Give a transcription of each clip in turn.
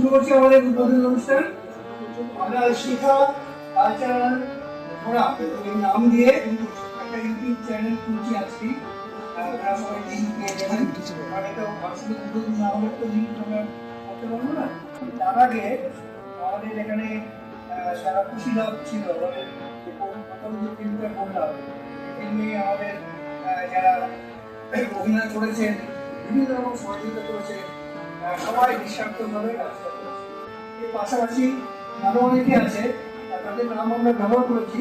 শুরু করছি আমাদের উদ্বোধনী অনুষ্ঠান। আমরা শিখা কালচারাল ফোরাম এই নাম দিয়ে একটা ইউটিউব চ্যানেল খুলছি আজকে। আপনারা সবাই লিঙ্ক পেয়ে যাবেন। আর এটা আসলে উদ্বোধনী না হলে তো লিঙ্ক আমরা করতে পারবো না। তার আগে আমাদের এখানে সারা খুশি লাভ ছিল, আমাদের প্রথম যে ফিল্মটা করলাম ফিল্মে আমাদের যারা অভিনয় করেছেন, বিভিন্ন রকম সহযোগিতা করেছে, সবাই নিঃস্বার্থভাবে কাজটা করেছে। এর পাশাপাশি আরো অনেকে আছে, তাদের নাম আমরা ব্যবহার করেছি।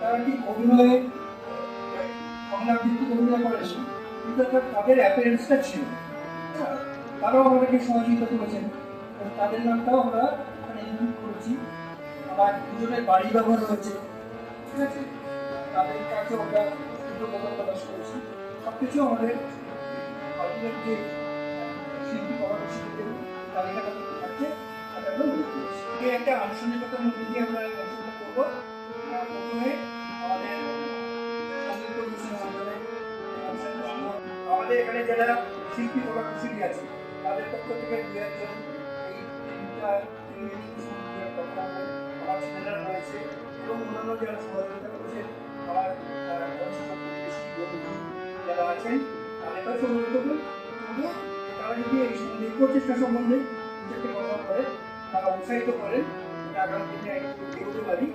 তারা ঠিক অভিনয়ে অভিনয়ভিত্তিক অভিনয় করেছে, কিন্তু তাদের অ্যাপিয়ারেন্সটা ছিল, তারাও আমাদেরকে সহযোগিতা করেছেন। তাদের নামটাও আমরা এখানে ইনক্লুড করেছি। আবার দুজনের বাড়ি ব্যবহার রয়েছে, ঠিক আছে, তাদের কাছেও আমরা কৃতজ্ঞতা প্রকাশ করেছি। সবকিছু আমাদের যে শিল্পী কর্মসূচিদের তালিকাটা থাকছে সেটা আমরা উল্লেখ করেছি। একটা আনুষ্ঠানিকতার মধ্যে দিয়ে আমরা অনুষ্ঠানটা করবো। প্রথমে আমাদের সঙ্গীত পরিবেশনের মাধ্যমে আমাদের এখানে যারা শিল্পী কর্মসূচি আছে তাদের পক্ষ থেকে দু একজন এই তিনটা আমার ছেলেরা রয়েছে এবং অন্যান্য যারা সহযোগিতা করেছেন, আমার যারা আছেন তাদের কাছে অনুরোধ করবো তারা যদি এই প্রচেষ্টা সম্বন্ধে নিজেকে ব্যবহার করে, তারা উৎসাহিত করেন, আগামী দিনে একটু এগোতে পারি,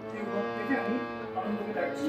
সেই উদ্যোগ থেকে আমি আনন্দকে ডাকছি।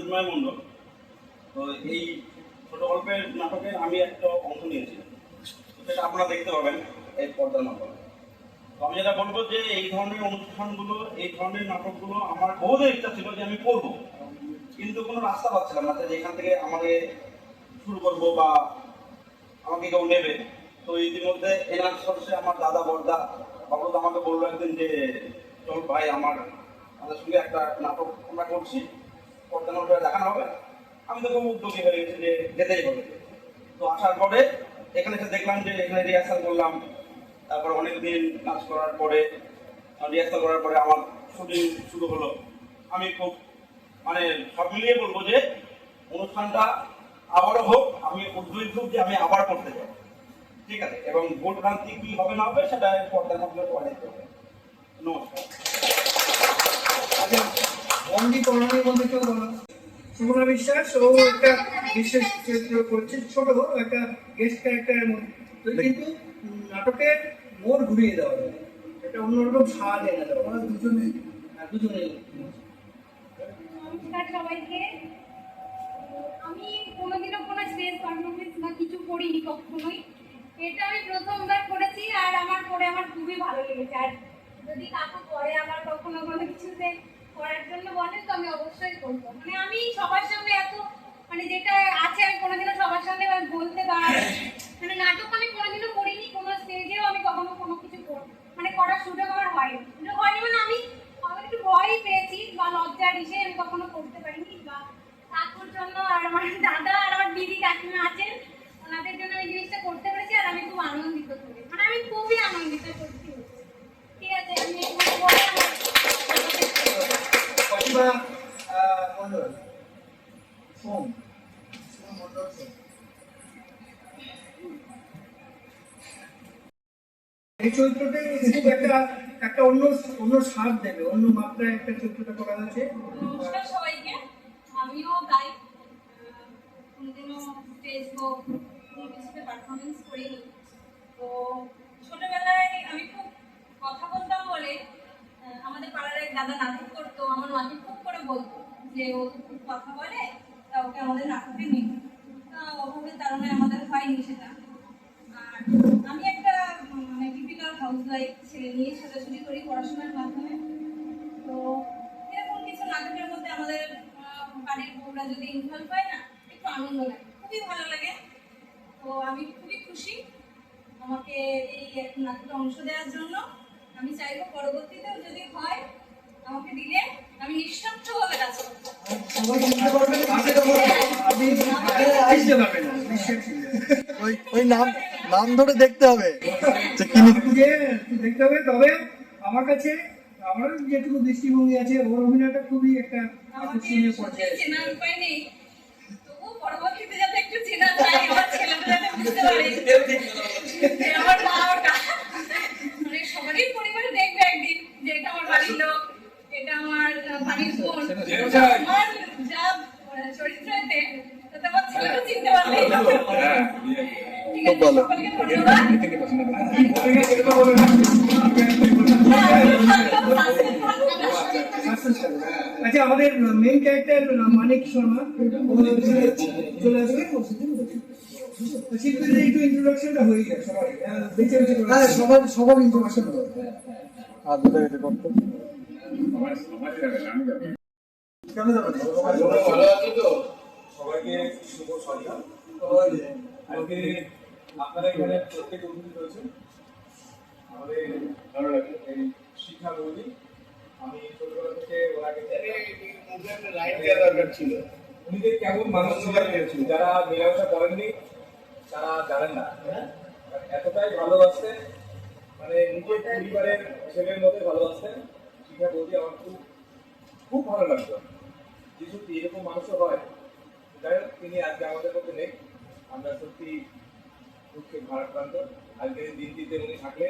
জ্যোতির্ময় মণ্ডল। তো এই ছোট গল্পের নাটকে আমি একটা অংশ নিয়েছি, সেটা আপনারা দেখতে পাবেন এই পর্দার মাধ্যমে। তো আমি যেটা বলবো যে এই ধরনের অনুষ্ঠানগুলো, এই ধরনের নাটকগুলো আমার বহুদিন ইচ্ছা ছিল যে আমি করবো, কিন্তু কোনো রাস্তা পাচ্ছিলাম না যে এখান থেকে আমাকে শুরু করবো বা আমাকে কেউ নেবে। তো ইতিমধ্যে এনার সদস্যে আমার দাদা বড়দা অবরোধ আমাকে বললো একদিন যে চল ভাই আমাদের সঙ্গে একটা নাটক আমরা করছি, পর্দা নাটক দেখানো হবে। আমি তো খুব উদ্যোগী হয়ে গেছি যে যেতেই হবে। তো আসার পরে এখানে এসে দেখলাম যে এখানে রিহার্সাল করলাম, তারপর অনেকদিন কাজ করার পরে রিহার্সাল করার পরে আমার শুটিং শুরু হলো। আমি খুব মানে সব মিলিয়ে বলবো যে অনুষ্ঠানটা আবারও হোক, আমি উদ্যোগ যে আমি আবার করতে চাই, ঠিক আছে। এবং ভোট ভ্রান্তি কি হবে না হবে সেটা পর্দার মাধ্যমে পড়া যেতে হবে। নমস্কার। আচ্ছা, বন্দি করণী বলতে কেউ বলো? সুমনা বিশ্বাস ও একটা বিশেষ চরিত্র করছে, ছোট একটা গেস্ট ক্যারেক্টারের মধ্যে, তো কিন্তু নাটকের মোড় ঘুরিয়ে দেওয়া যায়, এটা অন্যরকম স্বাদ এনে দেওয়া। ওরা দুজনে দুজনেই। নমস্কার সবাইকে। আমি কোনোদিনও কোনো স্টেজ পারফরমেন্স বা কিছু করিনি কখনোই, এটা আমি প্রথমবার করেছি আর আমার করে আমার খুবই ভালো লেগেছে। আর যদি কাকু পরে আবার কখনো কোনো কিছুতে করার জন্য বলেন তো আমি অবশ্যই করবো। মানে আমি সবার সামনে এত মানে যেটা আছে আমি কোনোদিনও সবার সামনে বলতে বা মানে নাটক আমি কোনোদিনও করিনি, কোনো স্টেজেও আমি কখনো কোনো কিছু মানে করার সুযোগ আমার হয়নি। মানে আমি একটু ভয়ই পেয়েছি বা লজ্জার ইসে আমি কখনো করতে পারিনি। বা কাকুর জন্য আর আমার দাদা আর আমার দিদি কাকিমা আছেন, ওনাদের জন্য এই জিনিসটা করতে পেরেছি আর আমি খুব আনন্দিত করি, মানে আমি খুবই আনন্দিত করছি। ঠিক আছে, আমি প্রতিভা মণ্ডল, সোম মণ্ডল, এই চরিত্রটা খুব একটা একটা অন্য অন্য স্বাদ দেবে, অন্য মাত্রায় একটা চরিত্রটা করা হয়েছে। নমস্কার সবাইকে। আমিও গাই, কোনোদিনও স্টেজ হোক কোনো কিছুতে পারফরমেন্স করিনি। তো ছোটবেলায় আমি খুব কথা বলতাম বলে আমাদের পাড়ার এক দাদা নাটক করতো, আমার মাকে খুব করে বলতো যে ও তো খুব কথা বলে, তা ওকে আমাদের নাটকে নিই। অভাবের কারণে আমাদের হয়নি সেটা। আর আমি একটা মানে টিপিক্যাল হাউস ওয়াইফ ছেলে নিয়ে ছোটাছুটি করি পড়াশোনার মাধ্যমে। তো এরকম কিছু নাটকের মধ্যে আমাদের বাড়ির বউরা যদি ইনভলভ হয় না, একটু আনন্দ লাগে, খুবই ভালো লাগে। তো আমি খুবই খুশি আমাকে এই নাটকে অংশ দেওয়ার জন্য। আমি চাইবো পরবর্তীতেও যদি হয় আমাকে দিলে আমি নিঃস্বার্থভাবে কাজ করবো। ওই নাম নাম ধরে দেখতে হবে দেখতে হবে। তবে আমার কাছে আমার যেটুকু দৃষ্টিভঙ্গি আছে, ওর অভিনয়টা খুবই একটা আকর্ষণীয় পর্যায়ে। চেনার উপায় নেই, তবু পরবর্তীতে যাতে একটু চেনা যায়, আমার ছেলেটা যাতে বুঝতে পারে যে আমার মা ওটা, মানে সবারই পরিবারে দেখবে একদিন যে এটা আমার বাড়ির লোক, এটা আমার বাড়ির বোন, আমার যা চরিত্রতে তাতে আমার ছেলেটা চিনতে পারবে। ঠিক আছে, সকলকে আচ্ছা, আমাদের মেইন ক্যারেক্টার মানিক শর্মা চলে আসবে, শিল্পীদের একটু ইন্ট্রোডাকশনটা হয়ে যায় সবাই, বেঁচে বেঁচে সবার ইনফরমেশন হবে। আর বলে গেছে করতে কেন যাবেন? ভালো আছি তো? সবাইকে শুভ সন্ধ্যা। আজকে আপনারা এখানে প্রত্যেক উপস্থিত হয়েছেন, আমাদের ভালো লাগে। এই শিক্ষা বৌদি, আমি ছোটবেলা থেকে ওনাকে লাইট দেওয়া দরকার ছিল। উনি যে কেমন মানুষ ছিল, যারা মেলামেশা করেননি তারা জানেন না। এতটাই ভালোবাসতেন, মানে নিজের পরিবারের ছেলের মধ্যে ভালোবাসতেন। শিক্ষা বৌদি আমার খুব খুব ভালো লাগতো যে সত্যি এরকম মানুষও হয়। যাই হোক, তিনি আজকে আমাদের মধ্যে নেই, আমরা সত্যি দুঃখে ভারাক্রান্ত। আজকের দিনটিতে উনি থাকলে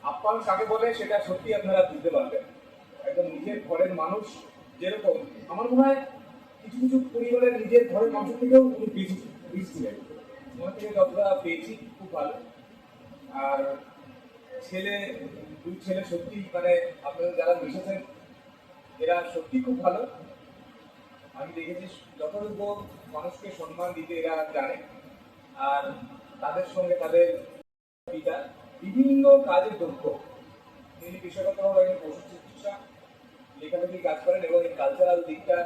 আপ্যায়ন কাকে বলে সেটা সত্যি আপনারা বুঝতে পারবেন। একদম নিজের ঘরের মানুষ যেরকম, আমার মনে হয় কিছু কিছু পরিবারের নিজের ঘরের মানুষ থেকেও উনি বেশি ছিলেন। ওনার থেকে যতটা পেয়েছি খুব ভালো। আর দুই ছেলে সত্যি মানে আপনাদের যারা মিশেছেন এরা সত্যি খুব ভালো। আমি দেখেছি যথাযথ মানুষকে সম্মান দিতে এরা জানে, আর তাদের সঙ্গে তাদের পিতা বিভিন্ন কাজে দক্ষ। তিনি পেশাগতভাবে একজন পশু চিকিৎসা, লেখালেখি কাজ করেন এবং এই কালচারাল দিকটা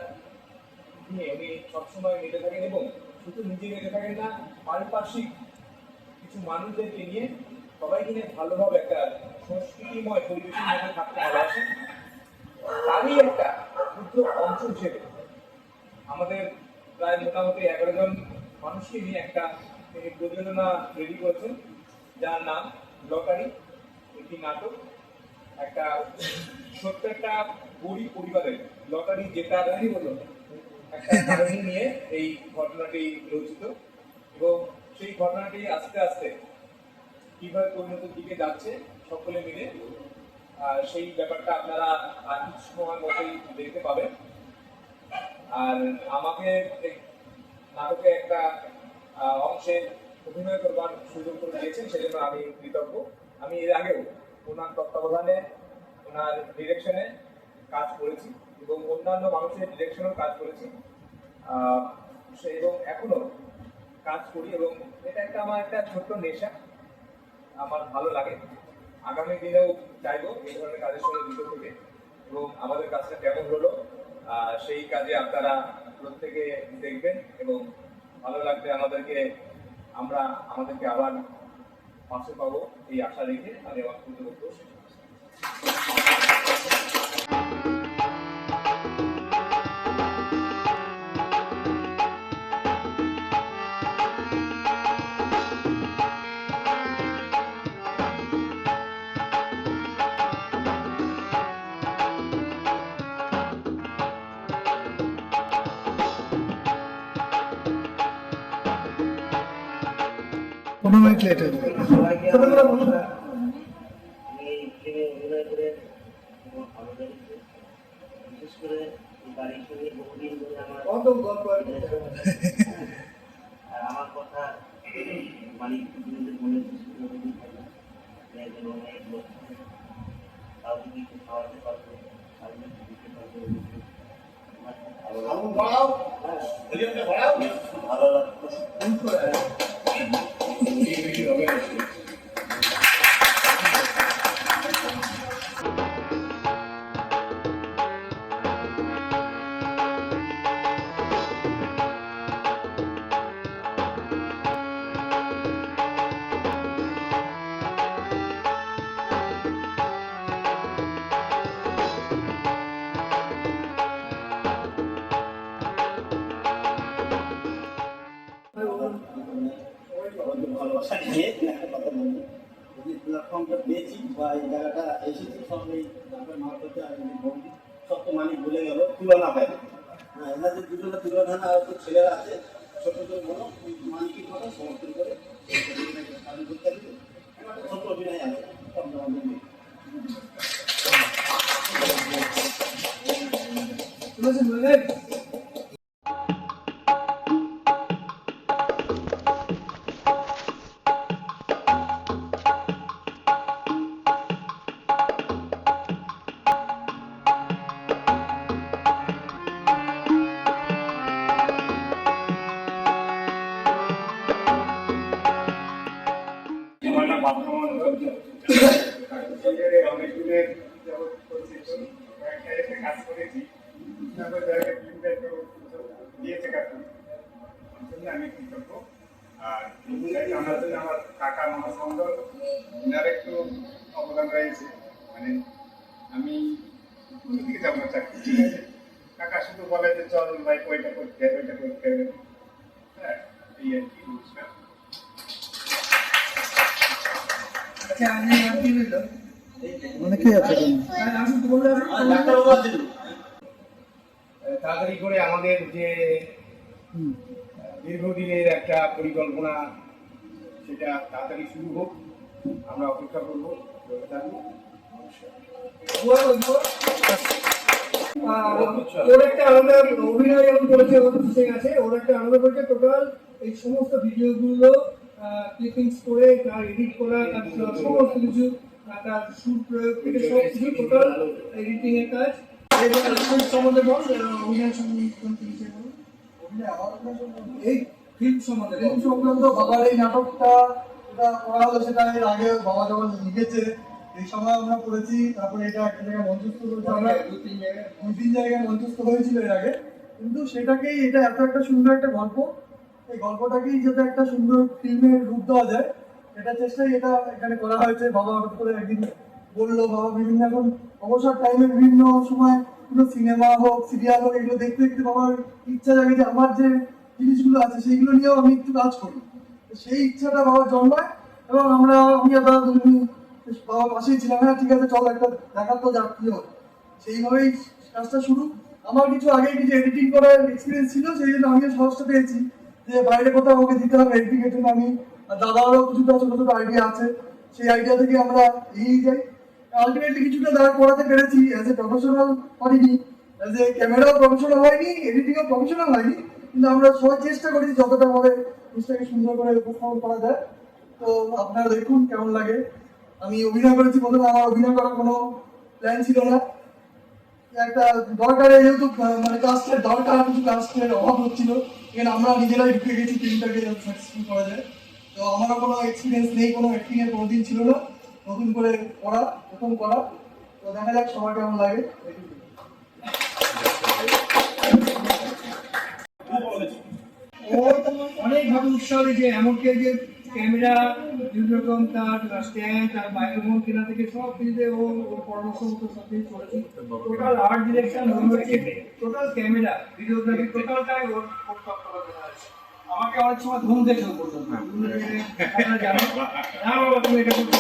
নিয়ে উনি সবসময় মেতে থাকেন এবং শুধু নিজে মেতে থাকেন না, পারিপার্শ্বিক কিছু মানুষদেরকে নিয়ে সবাইকে নিয়ে ভালোভাবে একটা সংস্কৃতিময় পরিবেশের মধ্যে থাকতে ভালোবাসেন। তারই একটা ক্ষুদ্র অংশ হিসেবে আমাদের প্রায় মোটামুটি 11 জন মানুষকে নিয়ে একটা তিনি প্রযোজনা রেডি করেছেন, যার নাম লটারি। একটি নাটক, একটা ছোট্ট একটা গরিব পরিবারের লটারি জেতার একটা কাহিনী নিয়ে এই ঘটনাটি রচিত, এবং সেই ঘটনাটি আস্তে আস্তে কিভাবে পরিণতির দিকে যাচ্ছে সকলে মিলে সেই ব্যাপারটা আপনারা আর কিছু সময়ের মধ্যেই দেখতে পাবেন। আর আমাকে এই নাটকে একটা অংশে অভিনয় করবার সুযোগ করে দিয়েছেন, সেজন্য আমি কৃতজ্ঞ। আমি এর আগেও ওনার তত্ত্বাবধানে, ওনার ডিরেকশনে কাজ করেছি এবং অন্যান্য মানুষের ডিরেকশনেও কাজ করেছি, এবং এখনো কাজ করি, এবং এটা একটা আমার একটা ছোট্ট নেশা, আমার ভালো লাগে। আগামী দিনেও চাইবো এই ধরনের কাজের সঙ্গে যুক্ত থেকে, এবং আমাদের কাজটা কেমন হলো সেই কাজে আপনারা প্রত্যেকে দেখবেন এবং ভালো লাগবে আমাদেরকে আবার পাশে পাবো এই আশা রেখে আমি আমার কৃতজ্ঞ শেষ করছি। কোনো মিনিট লেট হয়ে যাবে। ছোটবেলা বলো। আমি ফিল্মে অভিনয় করে আমার ভালো লেগেছে। বিশেষ করে এই বাড়ির সঙ্গে বহুদিন ধরে আমার কত গল্প আছে। আর আমার কথা মালিক মনে অনেক লোক তাও যদি একটু খাওয়াতে পারতো, তাহলে একটু দিতে পারতো, ভালো লাগতো। ভালোবাসা নিয়ে একটা কথা বলবো, যদি প্ল্যাটফর্মটা পেয়েছি বা এই জায়গাটা এসেছি সব এই মারফতে সব তো মালিক ভুলে গেল, তুলনা পায় না। হ্যাঁ, এনাদের দুজনে তুলনা না, আর তো ছেলেরা আছে ছোট করে বলো মালিকের কথা সমর্থন করে কাজ করতে হবে। ছোট অভিনয় আছে সব আমাদের নেই। অনেকগুলো কাজ করেছি, দিয়েছে আমি কৃতজ্ঞ। আর আমার কাকা মহাসন্দর এনার একটু অবদান রয়েছে, মানে আমি কোনো দিকে যাবো না চাকরি, ঠিক আছে, কাকা শুধু বলে যে চল ভাই ওইটা করতে হবে, ওইটা করতে হবে। হ্যাঁ, এই আর কি বুঝলাম। আচ্ছা, আমি আর কি বললো অনেকেই আছে। আমি তো বললাম ডাক্তারবাবু আছেন। তাড়াতাড়ি করে আমাদের যে দীর্ঘদিনের একটা পরিকল্পনা সেটা তাড়াতাড়ি শুরু হোক, আমরা অপেক্ষা করবো, থাকবো। ওর একটা আলাদা অভিনয় যেমন করেছে, ওর ঠিক আছে, ওর একটা আলাদা করেছে টোটাল এই সমস্ত ভিডিওগুলো ক্লিপিংস করে তার এডিট করা, তার সমস্ত কিছু, তার সুর প্রয়োগ থেকে সব কিছু টোটাল এডিটিং এর কাজ। সম্বন্ধে বল অভিনয় সম্বন্ধে এই ফিল্ম সম্বন্ধে প্রেম সংক্রান্ত বাবার এই নাটকটা এটা করা হলো, সেটা এর আগে বাবা যখন লিখেছে এই সময় আমরা পড়েছি, তারপরে এটা একটা জায়গায় মঞ্চস্থ করেছে, আমরা দুই তিন জায়গায় মঞ্চস্থ হয়েছিল এর আগে, কিন্তু সেটাকেই এটা এত একটা সুন্দর একটা গল্প, এই গল্পটাকেই যাতে একটা সুন্দর ফিল্মের রূপ দেওয়া যায় এটা চেষ্টাই এটা এখানে করা হয়েছে। বাবা হঠাৎ করে একদিন বললো, বাবা বিভিন্ন এখন অবসর টাইমে বিভিন্ন সময় কোনো সিনেমা হোক সিরিয়াল হোক এগুলো দেখতে দেখতে বাবার ইচ্ছা জাগে যে আমার যে জিনিসগুলো আছে সেইগুলো নিয়েও আমি একটু কাজ করি। তো সেই ইচ্ছাটা বাবার জন্মায় এবং আমি আর দাদা দুজনই বাবার পাশেই ছিলাম, হ্যাঁ ঠিক আছে চল একটা দেখার তো যাক কি হয়। সেইভাবেই কাজটা শুরু। আমার কিছু আগে কিছু এডিটিং করার এক্সপিরিয়েন্স ছিল, সেই জন্য আমিও সাহসটা পেয়েছি যে বাইরে কোথাও আমাকে দিতে হবে এডিটিং এর জন্য। আমি আর দাদারও কিছুটা ছোটো ছোটো আইডিয়া আছে, সেই আইডিয়া থেকে আমরা এগিয়ে যাই। আলটিমেটলি কিছুটা দাঁড় করাতে পেরেছি, অ্যাজ এ প্রফেশনাল হয়নি, অ্যাজ এ ক্যামেরাও প্রফেশনাল হয়নি, এডিটিংও প্রফেশনাল হয়নি, কিন্তু আমরা সবাই চেষ্টা করেছি যতটা ভাবে জিনিসটাকে সুন্দর করে উপস্থাপন করা যায়। তো আপনারা দেখুন কেমন লাগে। আমি অভিনয় করেছি, প্রথমে আমার অভিনয় করার কোনো প্ল্যান ছিল না, একটা দরকারে যেহেতু মানে কাস্টের দরকার, কিছু কাস্টের অভাব হচ্ছিল, এখানে আমরা নিজেরাই ঢুকে গেছি ফিল্মটাকে সাকসেসফুল করা যায়। তো আমারও কোনো এক্সপিরিয়েন্স নেই, কোনো অ্যাক্টিং এর কোনোদিন ছিল না, নতুন করে করা, প্রথম করা। তো দেখা যাক সবার কেমন লাগে। ও অনেক ভাবে উৎসাহ দিয়েছে, এমনকি যে ক্যামেরা বিভিন্ন রকম তার স্ট্যান্ড তার মাইক্রোফোন কেনা থেকে সব কিছুতে ও ওর পরামর্শ মতো সব কিছু করেছি। টোটাল আর্ট ডিরেকশন হচ্ছে, টোটাল ক্যামেরা ভিডিওগ্রাফি টোটালটাই ওর তত্ত্বাবধানে আছে। আমাকে অনেক সময় ধুম দেখেও পর্যন্ত জানো না বাবা তুমি এটা করতে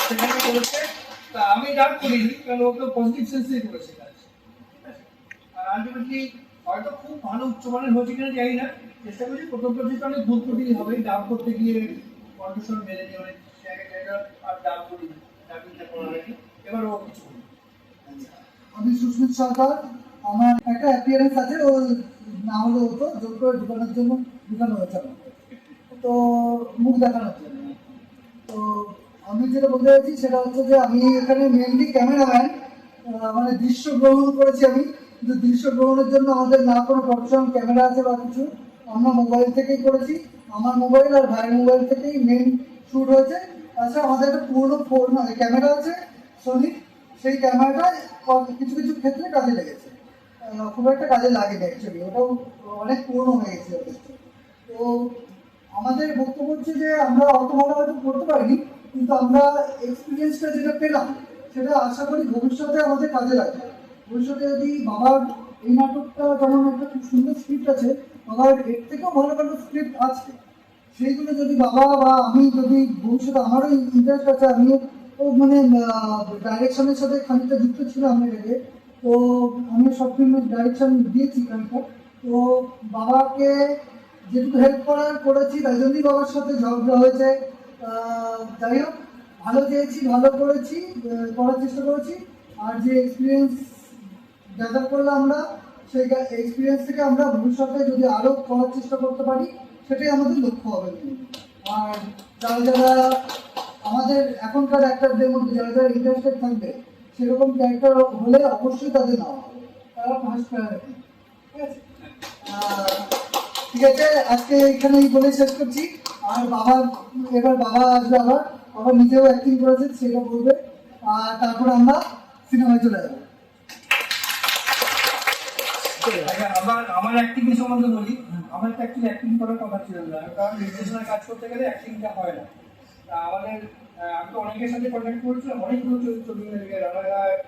সেখানে করেছে। তা আমি ডাক করিনি, কারণ ওকে পজিটিভ সেন্সেই করেছে কাজ। আর আলটিমেটলি হয়তো খুব ভালো উচ্চমানের হয়েছে কিনা জানি না, চেষ্টা করছি প্রথম পর্যায়ে অনেক ভুল ত্রুটি হবে, ডাব করতে গিয়ে কন্ডিশন মেলে নিয়ে অনেক জায়গা আর ডাব করি ডাবিংটা করা হয়নি, এবার ও কিছু করি। আমি সুস্মিত সরকার, আমার একটা অ্যাপিয়ারেন্স আছে, ও না হলে হতো জোর করে ঢুকানোর জন্য ঢুকানো হয়েছে আমাকে, তো মুখ দেখানোর জন্য। তো আমি যেটা বলতে চাইছি সেটা হচ্ছে যে আমি এখানে মেনলি ক্যামেরাম্যান, মানে দৃশ্য গ্রহণ করেছি আমি, কিন্তু দৃশ্য গ্রহণের জন্য আমাদের না কোনো প্রফেশনাল ক্যামেরা আছে বা কিছু, আমরা মোবাইল থেকেই করেছি। আমার মোবাইল আর ভাইয়ের মোবাইল থেকেই মেন শ্যুট হয়েছে। তাছাড়া আমাদের একটা পুরোনো ফোন ক্যামেরা আছে সোনি, সেই ক্যামেরাটা কিছু কিছু ক্ষেত্রে কাজে লেগেছে, খুব একটা কাজে লাগেনি অ্যাকচুয়ালি, ওটাও অনেক পুরোনো হয়ে গেছে যথেষ্ট। তো আমাদের বক্তব্য হচ্ছে যে আমরা অত ভালো হয়তো করতে পারিনি, কিন্তু আমরা এক্সপিরিয়েন্সটা যেটা পেলাম সেটা আশা করি ভবিষ্যতে আমাদের কাজে লাগবে। ভবিষ্যতে যদি বাবার এই নাটকটা যেমন একটা খুব সুন্দর স্ক্রিপ্ট আছে, বাবার এর থেকেও ভালো ভালো স্ক্রিপ্ট আছে, সেইগুলো যদি বাবা বা আমি যদি ভবিষ্যতে আমারও ইন্টারেস্ট আছে, আমিও মানে ডাইরেকশনের সাথে খানিকটা যুক্ত ছিলাম এর আগে, তো আমি সব ফিল্মের ডাইরেকশন দিয়েছি খানিকটা। তো বাবাকে যেটুকু হেল্প করেছি তাই জন্যই বাবার সাথে ঝগড়া হয়েছে। যাই হোক, ভালো চেয়েছি, ভালো করেছি, করার চেষ্টা করেছি। আর যে এক্সপিরিয়েন্স গ্যাদার করলাম আমরা, সেই এক্সপিরিয়েন্স থেকে আমরা ভবিষ্যতে যদি আরও করার চেষ্টা করতে পারি সেটাই আমাদের লক্ষ্য হবে। আর যারা যারা আমাদের এখনকার অ্যাক্টরদের মধ্যে যারা যারা ইন্টারেস্টেড থাকবে সেরকম ক্যারেক্টার হলে অবশ্যই তাদের নেওয়া হবে, তারা ফার্স্ট প্রায়োরিটি। ঠিক আছে, ঠিক আছে, আজকে এখানেই বলে শেষ করছি। আর এবার বাবা আসবে, বাবা নিজেও অ্যাক্টিং করেছে সেটা বলবে, আর তারপরে আমরা সিনেমায় চলে যাবো। আমার অ্যাক্টিং সম্বন্ধে বলি, আমার তো অ্যাকচুয়ালি অ্যাক্টিং করার কথা ছিল না, কারণ নির্দেশনায় কাজ করতে গেলে অ্যাক্টিংটা হয় না। আমাদের আমি তো অনেকের সাথে কন্ট্যাক্ট করেছিলাম, অনেকগুলো চরিত্র রানাঘাট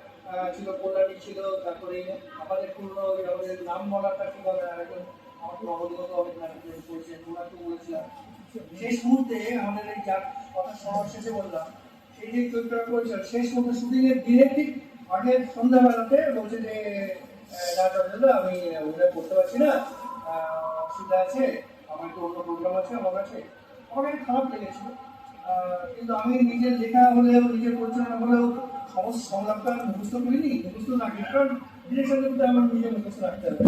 ছিল, কল্যাণী ছিল, তারপরে আমাদের পুরনো আমাদের নাম বলাটা কীভাবে আরেকজন আমাকে অবগত অনেক নাটক করেছে, ওনাকে বলেছিলাম শেষ মুহূর্তে আমাদের এই যার কথা সবার শেষে বললাম সেই যে চরিত্রটা করেছিল শেষ মুহূর্তে শুটিংয়ের ডিরেক্টলি আগের সন্ধ্যাবেলাতে বলছে যে আমি অভিনয় করতে পারছি না, অসুবিধা আছে, আমার একটু অন্য প্রোগ্রাম আছে আমার কাছে। আমার একটু খারাপ লেগেছিল, কিন্তু আমি নিজের লেখা হলেও নিজের পরিচালনা হলেও সমস্ত সংলাপটা মুখস্থ করিনি, মুখস্থ রাখি, কারণ ডিরেকশন করতে আমার নিজের মুখস্থ রাখতে হবে।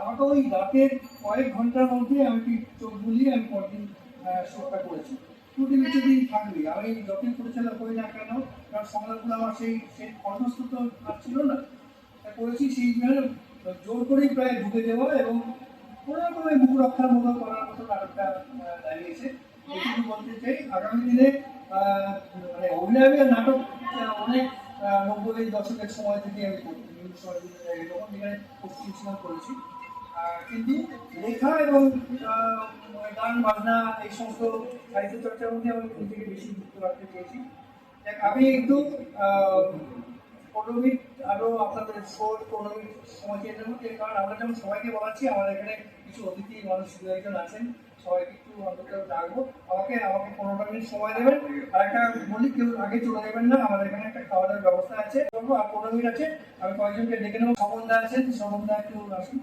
আমাকে ওই রাতের কয়েক ঘন্টার মধ্যে আমি চোখ বুলিয়ে আমি পরদিন শোটা করেছি। ত্রুটি বিচ্ছুটি থাকবে, আমি যতই পরিচালনা করি না কেন, কারণ সংলাপগুলো আমার সেই কণ্ঠস্থ তো আর ছিল না, করেছি সেই তো জোর করেই প্রায় ঢুকে যাওয়া এবং কোনো রকম মুখ রক্ষার মতো করার মতো নাটকটা দাঁড়িয়েছে। এটুকু বলতে চাই আগামী দিনে মানে অভিনয়ের নাটক অনেক 90-এর দশকের সময় থেকে আমি বিভিন্ন সময় বিভিন্ন জায়গায় যখন এখানে পরিচালনা করেছি, কিন্তু লেখা এবং গান বাজনা এই সমস্ত সাহিত্য চর্চার মধ্যে আমি নিজেকে বেশি যুক্ত রাখতে চেয়েছি। দেখ আমি একটু 15 মিনিট আরো আপনাদের 15 মিনিট সময় চেয়ে দেবো, কারণ আমরা যেমন সবাইকে বলাচ্ছি আমার এখানে কিছু অতিথি মানুষ দু একজন আছেন, সবাইকে একটু অন্তত ডাকবো। আমাকে 15টা মিনিট সময় দেবেন। আর একটা বলি, কেউ আগে চলে যাবেন না, আমাদের এখানে একটা খাওয়া দাওয়ার ব্যবস্থা আছে। আর 15 মিনিট আছে, আমি কয়েকজনকে ডেকে নেবো। সমন্দা আছেন, সমন্দা একটু আসুন।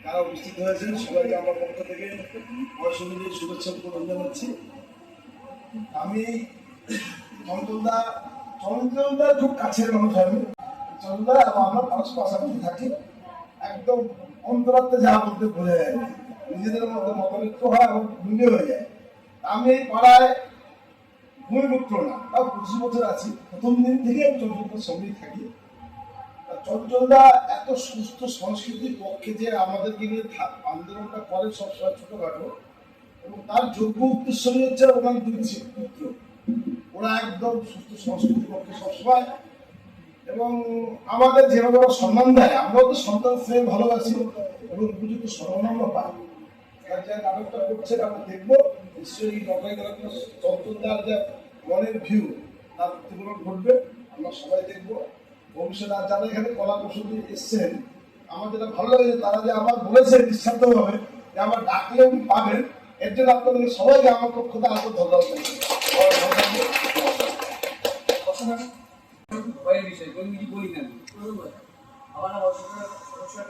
যারা উপস্থিত হয়েছেন সবাইকে আমার পক্ষ থেকে অসংখ্য শুভেচ্ছা প্রদান জানাচ্ছি। আমি চন্দনদা খুব কাছের মানুষ। আমি চন্দনদা এবং আমরা পাশাপাশি থাকি, একদম অন্তরাত্মা যা বলতে ভুলে যায়, নিজেদের মধ্যে মতৈক্য হয় এবং মিলে হয়ে যায়। আমি এই পাড়ায় ভূমিপুত্র না, তাও 25 বছর আছি। প্রথম দিন থেকে আমি চঞ্চলদার সঙ্গেই থাকি। চঞ্চলদা এত সুস্থ সংস্কৃতির পক্ষে যে আমাদেরকে নিয়ে আন্দোলনটা করে সবসময় ছোটখাটো, এবং তার যোগ্য উদ্দেশ্যই হচ্ছে ওনার 2 পুত্র, ওরা একদম সুস্থ সংস্কৃতির পক্ষে সবসময়। এবং আমাদের যেভাবে ওরা সম্মান দেয়, আমরাও তো সন্তান স্নেহ ভালোবাসি এবং উপযুক্ত সম্মান আমরা পাই। তার যে নাটকটা করছেন আমরা দেখবো, নিশ্চয়ই চঞ্চলদার যে মনের ভিউ তার প্রতিফলন ঘটবে, আমরা সবাই দেখবো। ভবিষ্যতে আর যারা এখানে কলা কৌশল এসছেন, আমার যেটা ভালো লাগে যে তারা যে আমার বলেছে নিঃস্বার্থভাবে যে আমার ডাকলে পাবেন, এর জন্য আপনাদের সবাইকে আমার পক্ষ থেকে আরো ধন্যবাদ। ভয়ের বিষয় কোনো কিছু বলি না। আমার নাম অসুবিধা,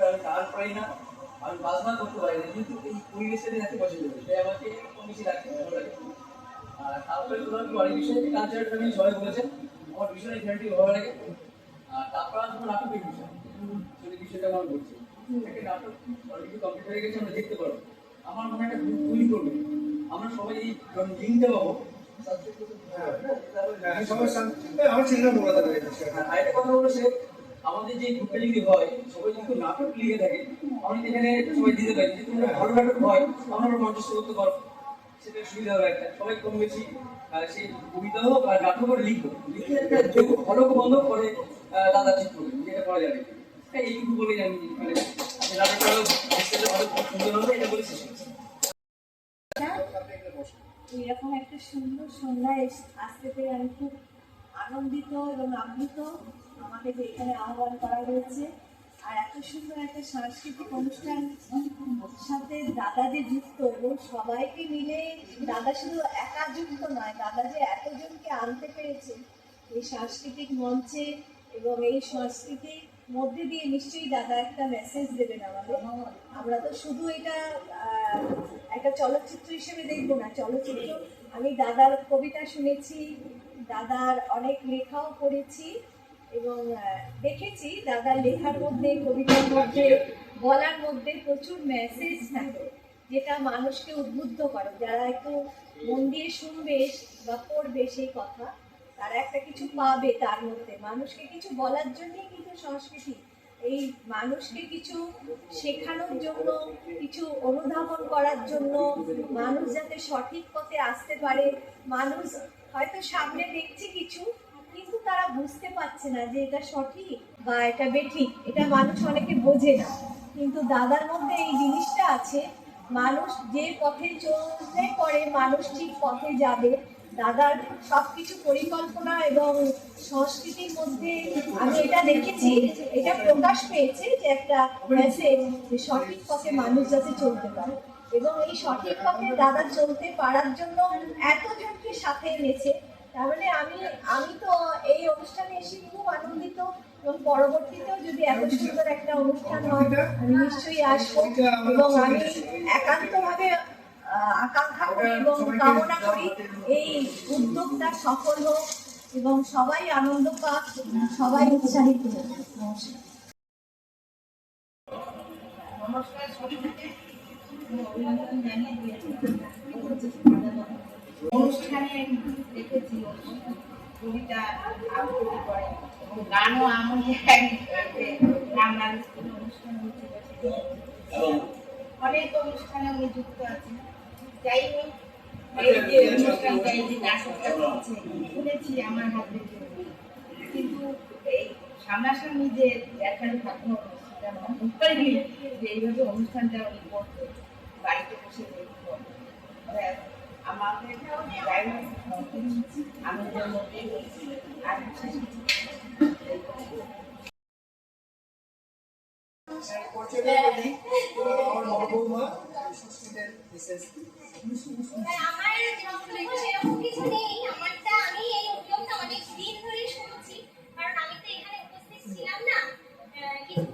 আমি গান পারি না, আমি বাজনা করতে পারি না, কিন্তু এই পরিবেশটা রাখতে পছন্দ করি, তাই আমাকে কম বেশি রাখতে ভালো লাগে। আর তারপরে তোমার অনেক বিষয় কালচারাল ফ্যামিলি সবাই বলেছেন, আমার ভীষণ এই ফ্যামিলি ভালো লাগে। আর তারপর তোমার নাটকের বিষয়, সেই বিষয়টা আমার বলছে একটা নাটক অলরেডি কমপ্লিট হয়ে গেছে, আমরা দেখতে পারবো। আমার মনে একটা গ্রুপ তৈরি করবে, আমরা সবাই এই লিঙ্কটা পাবো। আমাদের যে গ্রুপে যদি হয় সবাই যদি নাটক লিখে থাকে, আমি এখানে সবাই দিতে পারি, যদি ভালো নাটক হয় আমরা মঞ্চস্থ করতে পারবো, সেটা সুবিধা হবে একটা। সবাই কম বেশি সেই কবিতা হোক আর নাটক করে লিখবো, লিখে একটা ভালো বন্ধ করে দাদা ঠিক করবে, যেটা করা যাবে। এইটুকু বলেই আমি মানে নাটকটা ভালো সুন্দর হবে এটা বলে শেষ করছি। এরকম একটা সুন্দর সন্ধ্যায় আসতে পেরে আমি খুব আনন্দিত এবং আপ্লুত। আমাকে যে এখানে আহ্বান করা হয়েছে, আর এত সুন্দর একটা সাংস্কৃতিক অনুষ্ঠান সাথে দাদা যে যুক্ত, এবং সবাইকে মিলে দাদা শুধু একা যুক্ত নয়, দাদা যে এতজনকে আনতে পেরেছে এই সাংস্কৃতিক মঞ্চে, এবং এই সংস্কৃতির মধ্যে দিয়ে নিশ্চয়ই দাদা একটা মেসেজ দেবেন আমাদের। আমরা তো শুধু এটা একটা চলচ্চিত্র হিসেবে দেখবো না, চলচ্চিত্র আমি দাদার কবিতা শুনেছি, দাদার অনেক লেখাও পড়েছি এবং দেখেছি দাদার লেখার মধ্যে, কবিতার মধ্যে, বলার মধ্যে প্রচুর মেসেজ থাকে, যেটা মানুষকে উদ্বুদ্ধ করে। যারা একটু মন দিয়ে শুনবে বা পড়বে সেই কথা, তারা একটা কিছু পাবে তার মধ্যে। মানুষকে কিছু বলার জন্যই কিন্তু সংস্কৃতি, এই মানুষকে কিছু শেখানোর জন্য, কিছু অনুধাবন করার জন্য, মানুষ যাতে সঠিক পথে আসতে পারে। মানুষ হয়তো সামনে দেখছে কিছু, কিন্তু তারা বুঝতে পারছে না যে এটা সঠিক বা এটা বেঠিক, এটা মানুষ অনেকে বোঝে না। কিন্তু দাদার মধ্যে এই জিনিসটা আছে, মানুষ যে পথে চলতে পরে মানুষ ঠিক পথে যাবে। দাদার সবকিছু পরিকল্পনা এবং সংস্কৃতির মধ্যে আমি এটা দেখেছি, এটা প্রকাশ পেয়েছে যে একটা মেসেজ, যে সঠিক পথে মানুষ যাতে চলতে পারে। এবং এই সঠিক পথে দাদা চলতে পারার জন্য এতজনকে সাথে এনেছে। তাহলে আমি তো এই অনুষ্ঠানে এসে খুব আনন্দিত, এবং পরবর্তীতেও যদি এত সুন্দর একটা অনুষ্ঠান হয় আমি নিশ্চয়ই আসবো। এবং আমি একান্তভাবে আকাঙ্ক্ষা করি এবং কামনা করি এই উদ্যোগটা সফল হোক এবং সবাই আনন্দ পাক, সবাই উৎসাহিত হোক। নমস্কার। অভিনন্দন জানিয়ে দিয়েছি অনুষ্ঠানে দেখেছি কবিতা আবৃত্তি করে এবং গানও এমন রান্নার স্কুলে অনুষ্ঠান হচ্ছে অনেক অনুষ্ঠানে উনি যুক্ত আছেন। যাই হোক, এই যে অনুষ্ঠানটা এই যে নাটকটা হচ্ছে শুনেছি আমার হাতে, কিন্তু এই সামনাসামনি যে দেখার ভাগ্য সেটা মনে করিনি যে এইভাবে অনুষ্ঠানটা উনি করতো, বাড়িতে বসে দেখতো। আমাদের যাই হোক আনন্দের মধ্যেই হয়েছিল। আর বিশেষ কিছু আমার বড় বৌমা সুস্মিতের বিশেষ আমার সেরকম কিছু নেই। আমারটা আমি এই উদ্যোগটা অনেক দিন ধরেই শুনছি, কারণ আমি তো এখানে উপস্থিত ছিলাম না, কিন্তু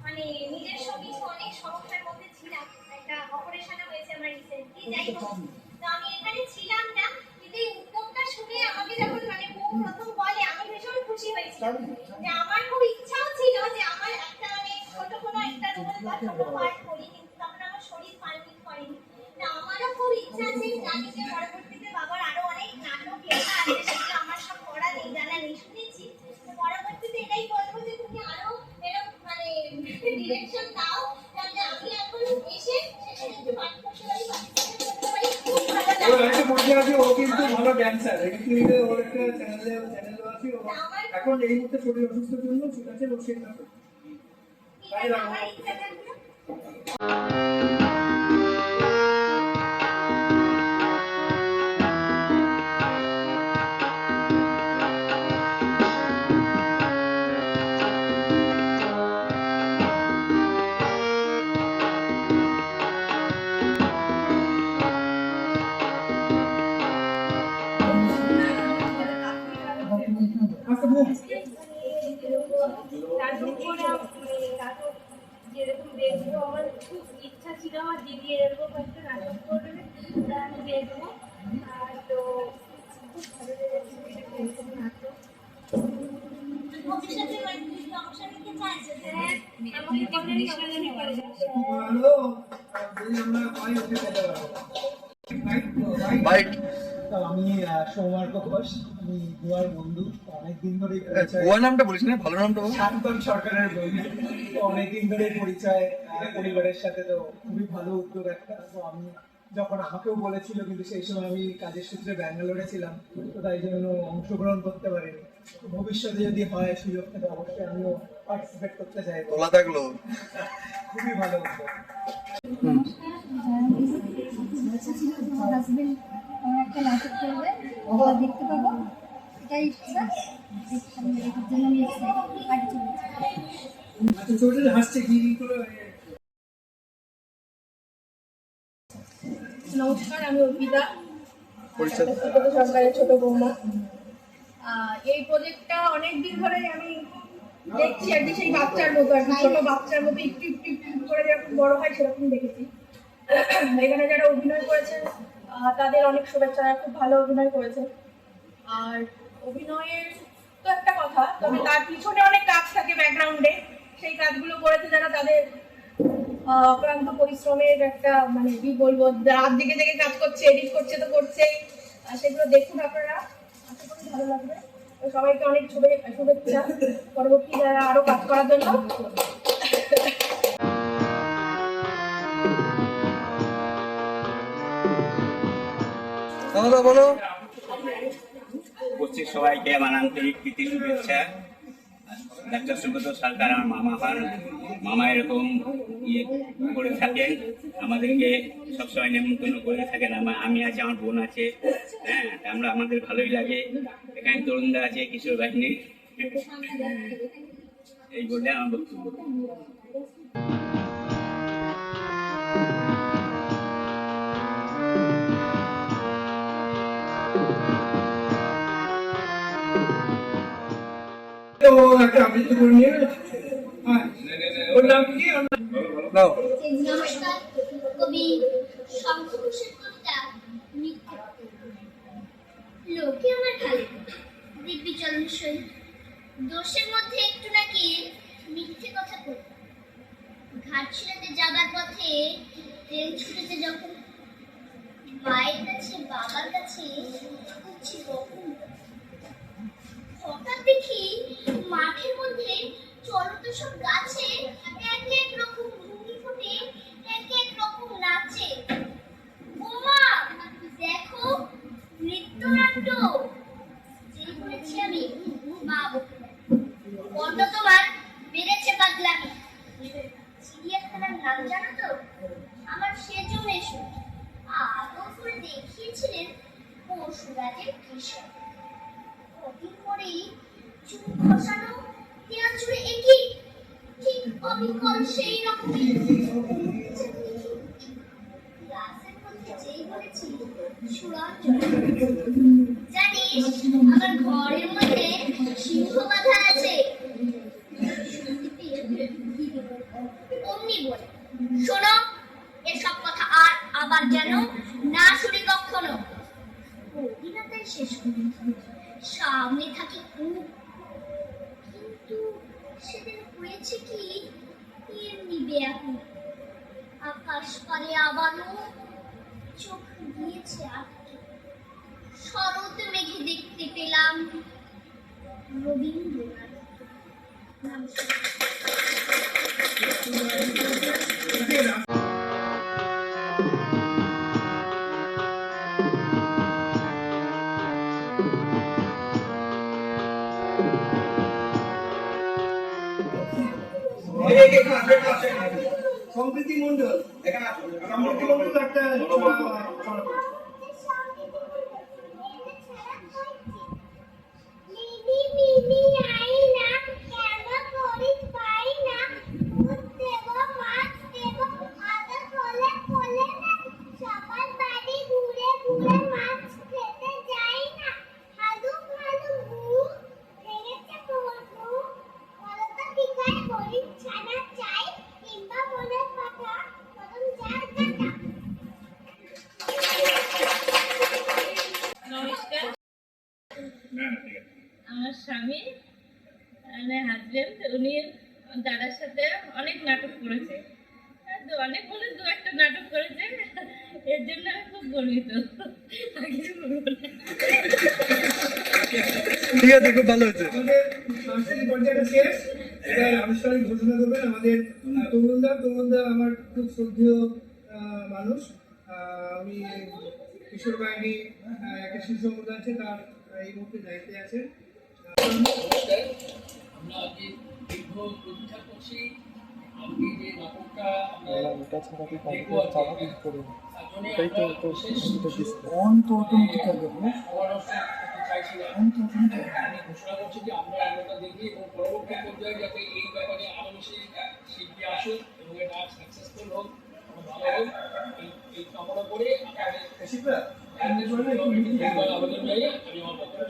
মানে নিজস্ব কিছু অনেক সমস্যার মধ্যে ছিলাম। একটা অপারেশন হয়েছে আমার রিসেন্টলি, যাই হোক তো আমি এখানে ছিলাম না, কিন্তু এই উদ্যোগটা শুনে আমাকে যখন মানে বউ প্রথম বলে আমি ভীষণ খুশি হয়েছি। যে আমার খুব ইচ্ছাও ছিল যে আমার একটা মানে ছোট কোনো একটা রোল বা ছোট পার্ট করি, কিন্তু তখন আমার শরীর পারমিট করেনি। আমারও খুব ইচ্ছা আছে, জানি যে পরবর্তীতে বাবার আরো অনেক নাটক লেখা আছে, সেগুলো আমার সব পড়া নেই, জানা নেই, শুনেছি। পরবর্তীতে এটাই বলবো যে তুমি আরো এরকম মানে ডিরেকশন দাও, যাতে আমি এখন এসে সেখানে একটু পাঠ করতে পারি, করতে পারি। খুব ভালো লাগে। মধ্যে আছে, ও কিন্তু ভালো ড্যান্সার, ওর একটা চ্যানেল আছে। এখন এই মুহূর্তে শরীর অসুস্থের জন্য ঠিক আছে, ও সেটা আমার ইচ্ছা থাকবে। আচ্ছা মুখ নাটক যেরকম দেখবো আমার খুব ইচ্ছা ছিল, আমার দিদি এরকম একটা নাটক করবে, আমি দেখবো। আর তো খুব ভালো লেগেছে নাটক। ভবিষ্যতে অংশ নিতে চাইছে, হ্যাঁ আমাকে খুব ভালো, যদি আমরা পাই ওকে পেতে পারবো। আমি সৌমার্ক ঘোষ, আমি গোয়ার বন্ধু, অনেকদিন ধরে গোয়া নামটা বলিস না, ভালো নামটা বল। শান্তন সরকারের বন্ধু, তো অনেকদিন ধরে পরিচয় পরিবারের সাথে, তো খুবই ভালো উদ্যোগ একটা। তো আমি যখন আমাকেও বলেছিল, কিন্তু সেই সময় আমি কাজের সূত্রে ব্যাঙ্গালোরে ছিলাম, তো তাই জন্য অংশগ্রহণ করতে পারিনি। তো ভবিষ্যতে যদি হয় সুযোগ থাকে অবশ্যই আমিও পার্টিসিপেট করতে চাই। তোলা থাকলো। খুবই ভালো উদ্যোগ। হাজবেন্ড আমার একটা নাটক করবে, দেখতে পাবো, এটাই ইচ্ছা। এটার জন্য আমি আচ্ছা ছোট হাসছে কি করে। নমস্কার, আমি অর্পিতা, পরিচয় সরকারের ছোট বৌমা। এই প্রজেক্টটা অনেকদিন ধরে আমি দেখছি আর কি, সেই বাচ্চার মতো আর কি, ছোট বাচ্চার মতো একটু একটু একটু করে যেরকম বড় হয় সেরকম দেখেছি। এখানে যারা অভিনয় করেছেন তাদের অনেক শুভেচ্ছা, খুব ভালো অভিনয় করেছে। আর অভিনয়ের তো একটা কথা, তবে তার পিছনে অনেক কাজ থাকে ব্যাকগ্রাউন্ডে, সেই কাজগুলো করেছে যারা, তাদের অক্লান্ত পরিশ্রমের একটা মানে কি বলবো, রাত দিকে থেকে কাজ করছে, এডিট করছে তো করছেই, সেগুলো দেখুন আপনারা, আশা করি ভালো লাগবে। সবাইকে অনেক শুভেচ্ছা পরবর্তী যারা আরো কাজ করার জন্য। বলো। উপস্থিত সবাইকে আমার আন্তরিক প্রীতি শুভেচ্ছা। ডাক্তার সুব্রত সরকার আমার মামা হন, মামা এরকম ইয়ে করে থাকেন, আমাদেরকে সবসময় নেমন্তন্ন করে থাকেন। আমি আছি, আমার বোন আছে, হ্যাঁ আমরা আমাদের ভালোই লাগে। এখানে তরুণদা আছে, কিশোর বাহিনী, এই বলে আমার বক্তব্য। তো একটা আবৃত্তি করে নিয়ে ওর নাম কি? নমস্কার, কবি শঙ্খ ঘোষের কবিতা মিথ্যে। লোকে আমার খালে দিব্যি চরণ সই, দোষের মধ্যে একটু নাকি মিথ্যে কথা কই। ঘাটশিলাতে যাবার পথে ট্রেন ছুটেছে যখন, মায়ের কাছে বাবার কাছে করছি কখন। সব গাছে এক এক রকম ঘুঙি ফুটে, এক এক রকম নাচে। ওমা দেখো নৃত্যনাট্য। যেই বলেছি আমি মা বড্ড তোমার বেড়েছে পাগলামি। চিড়িয়াখানার নাম জানো তো? আমার সেজো মেশো আদর করে দেখিয়েছিলেন পশুরাজের কৃষক। কদিন পরেই চুল খসানো, দেয়া চুড়ে একই, ঠিক অবিকল সেই রকমই। ক্লাসের মধ্যে যেই বলেছি সুরঞ্জন, জানিস আমার ঘরের মধ্যে সিংহ বাঁধা আছে। অমনি বলে, শোনো এসব কথা আর আবার যেন না শুনি কখনো। অভিনেতাই শেষ করি, সামনে থাকি খুব, কিন্তু সেদিন হয়েছে কি এমনি বেয়াকুল। আকাশ পারে আবারও চোখ দিয়েছে আটকে। শরৎ মেঘে দেখতে পেলাম রবীন্দ্রনাথ। সম্প্রীতি মন্ডল, এখানে আসুন, সম্প্রীতি মন্ডল একটা মিনি মিনি আইনা কেন করিস পাই না, দুধ দেব মাছ দেব আদা কোলে কোলে না, সবার বাড়ি ঘুরে ঘুরে মাছ খেতে যাই না। হালু হালু ঘুম ভেঙেছে তোমার ঘুম, বলো তো কি খাই হরিণ ছানা চাই কিংবা বনের পাতা কদম যার কাটা। নমস্কার, আমার স্বামী মানে হাজবেন্ড, উনি দাদার সাথে অনেক নাটক করেছে। অনেক বলে দু একটা নাটক করেছে, এর জন্য আমি খুব গর্বিত। ঠিক আছে, খুব ভালো হয়েছে। আমাদের সাংস্কৃতিক পর্যায়টা শেষ, এবার আনুষ্ঠানিক ঘোষণা করবেন আমাদের তরুণদা আমার খুব শ্রদ্ধেয় মানুষ। আমি কিশোর বাহিনী একটা শিশু সম্প্রদায় আছে, তার এই মুহূর্তে দায়িত্বে আছে। নমস্কার, আমরা আজকে দীর্ঘ প্রতীক্ষা করছি। আপনি যে নাটকটা আমি ঘোষণা করছি যে আমরা নাটকটা দেখি এবং পরবর্তী পর্যায়ে যাতে এই ব্যাপারে আরো বেশি শিল্পী আসুক এবং এটা সাকসেসফুল হোক, ভালো হোক, এই কামনা করে আপনাদের আবেদন জানিয়ে আমি আমার বক্তব্য